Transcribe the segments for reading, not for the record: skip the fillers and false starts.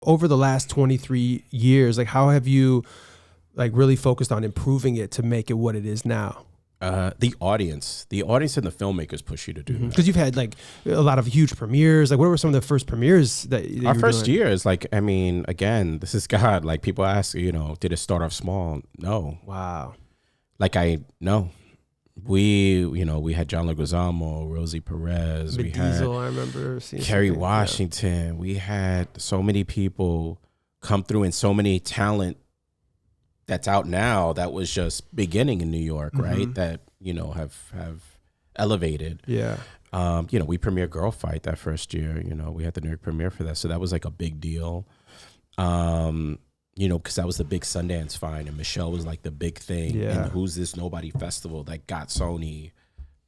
over the last 23 years, like how have you like really focused on improving it to make it what it is now? The audience and the filmmakers push you to do that. Because you've had like a lot of huge premieres. Like, what were some of the first premieres that you Our were first doing? year is like, I mean, again, this is God. Like people ask, did it start off small? No. Wow. Like no. We had John Leguizamo, Rosie Perez, we had Diesel, I remember seeing Kerry something, Washington. Yeah. We had so many people come through and so many talent that's out now that was just beginning in New York, right? That, have elevated. Yeah. We premiered Girl Fight that first year. We had the New York premiere for that. So that was like a big deal. Because that was the big Sundance find and Michelle was like the big thing. Yeah. And Who's This Nobody Festival that got Sony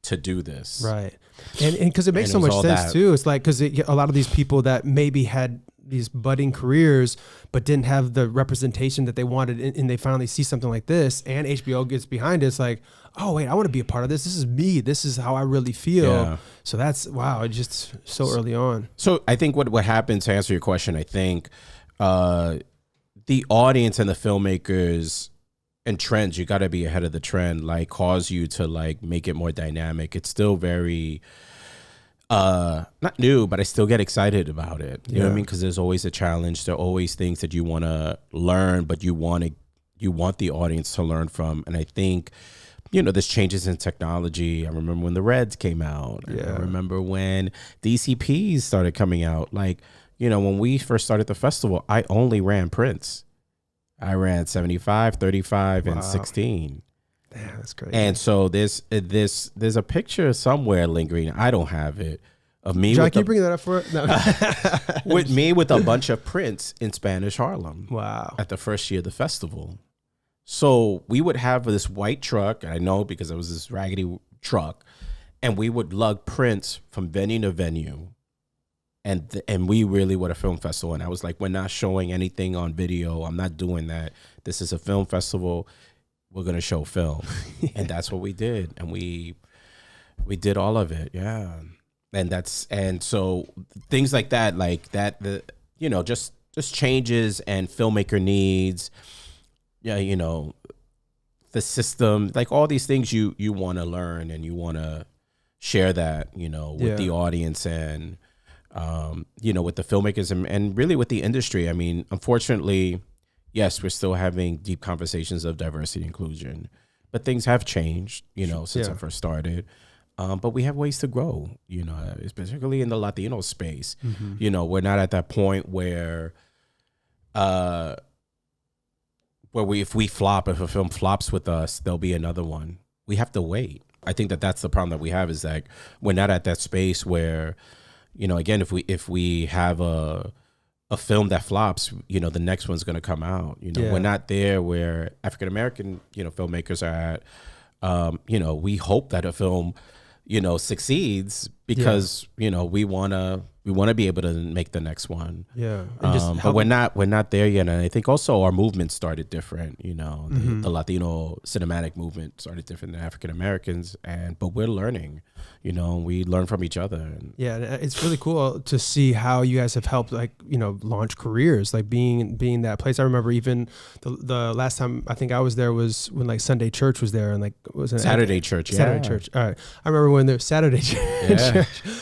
to do this. Right. And because it makes so And it much was sense all that. too. It's like, because a lot of these people that maybe had these budding careers, but didn't have the representation that they wanted, and they finally see something like this and HBO gets behind it. It's like, oh wait, I want to be a part of this. This is me. This is how I really feel. Yeah. So that's, wow. It's just so early on. So I think what happened, to answer your question, I think the audience and the filmmakers and trends, you got to be ahead of the trend, like cause you to like make it more dynamic. It's still very not new, but I still get excited about it. You know what I mean? Because there's always a challenge. There are always things that you want to learn, but you want the audience to learn from. And I think, there's changes in technology. I remember when the Reds came out. Yeah. I remember when DCPs started coming out. Like, when we first started the festival, I only ran prints. I ran 75, 35, and 16. Damn, that's great. And so there's a picture somewhere lingering. I don't have it of me. John, can you bring that up for it? No. With me with a bunch of prints in Spanish Harlem. Wow. At the first year of the festival. So we would have this white truck. I know because it was this raggedy truck, and we would lug prints from venue to venue. And we really were a film festival. And I was like, we're not showing anything on video. I'm not doing that. This is a film festival. We're going to show film. And that's what we did. And we did all of it. Yeah. And so things like that, just changes and filmmaker needs, the system, like all these things you want to learn and you want to share that, with the audience and, with the filmmakers and really with the industry. I mean, unfortunately, yes, we're still having deep conversations of diversity and inclusion, but things have changed, since I first started. But we have ways to grow, especially in the Latino space. We're not at that point where if a film flops with us, there'll be another one. We have to wait. I think that's the problem that we have, is that we're not at that space where, again, if we have a film that flops, the next one's going to come out. We're not there where African American, filmmakers are at. We hope that a film, succeeds because we want to be able to make the next one. Yeah. But we're not there yet. And I think also our movement started different. The Latino cinematic movement started different than African Americans, but we're learning. We learn from each other. And yeah, it's really cool to see how you guys have helped, launch careers, like being that place. I remember even the last time I think I was there was when Sunday Church was there, and Saturday Church. Yeah. Saturday Church. All right, I remember when there was Saturday Church.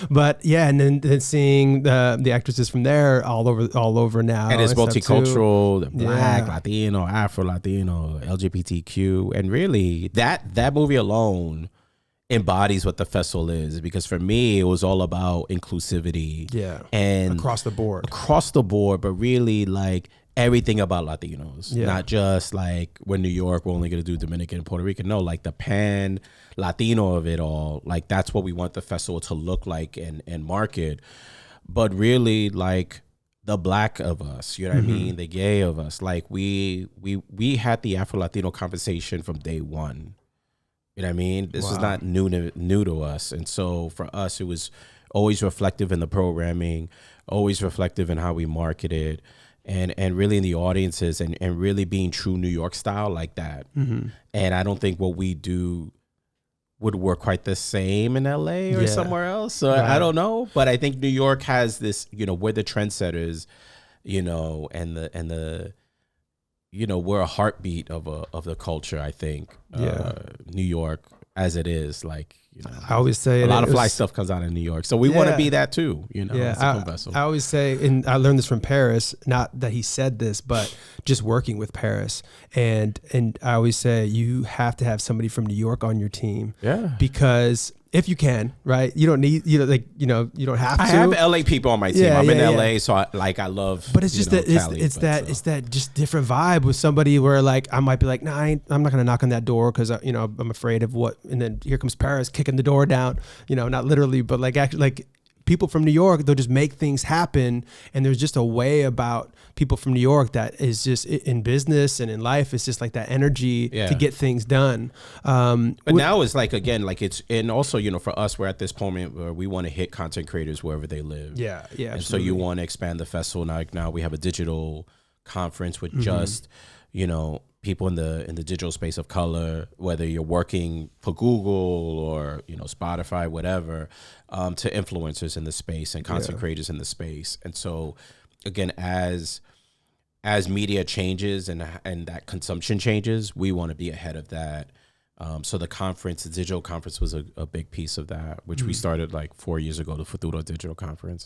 But yeah, and then seeing the actresses from there all over now, and it's multicultural, Black, Yeah. Latino, Afro Latino, LGBTQ, and really that movie alone embodies what the festival is, because for me it was all about inclusivity, and across the board, but really everything about Latinos, not just we're New York, we're only going to do Dominican and Puerto Rican. No, the pan Latino of it all. That's what we want the festival to look like and market. But really, the Black of us, you know what I mean? The gay of us. We had the Afro-Latino conversation from day one. You know what I mean? This is not new to us. And so for us, it was always reflective in the programming, always reflective in how we marketed, and really in the audiences, and really being true New York style like that. And I don't think what we do would work quite the same in LA or somewhere else. So I don't know. But I think New York has this, we're the trendsetters. you know, and the you know, we're a heartbeat of the culture, I think. New York, as it is, like, you know, I always say a lot of fly stuff comes out of New York, so we want to be that too, you know. Yeah, as a film vessel. I always say, and I learned this from Paris. Not that he said this, but just working with Paris, and I always say you have to have somebody from New York on your team. Yeah, because if you can, right? You don't need, you don't have to. I have LA people on my team. I'm in LA, so I love. But it's just Cali, it's that just different vibe with somebody where like I might be like, nah, I'm not gonna knock on that door because I'm afraid of what. And then here comes Paris kicking the door down. Not literally, but like actually like. People from New York, they'll just make things happen. And there's just a way about people from New York that is just in business and in life. It's just like that energy to get things done. But now it's like, again, like it's, and also, for us, we're at this moment where we want to hit content creators wherever they live. Yeah. Yeah. And absolutely. so you want to expand the festival. Now we have a digital conference with just, people in the digital space of color, whether you're working for Google or Spotify, whatever, to influencers in the space and content creators in the space. And so, again, as media changes and that consumption changes, we want to be ahead of that. So the digital conference was a big piece of that, which we started like 4 years ago, the Futuro Digital Conference.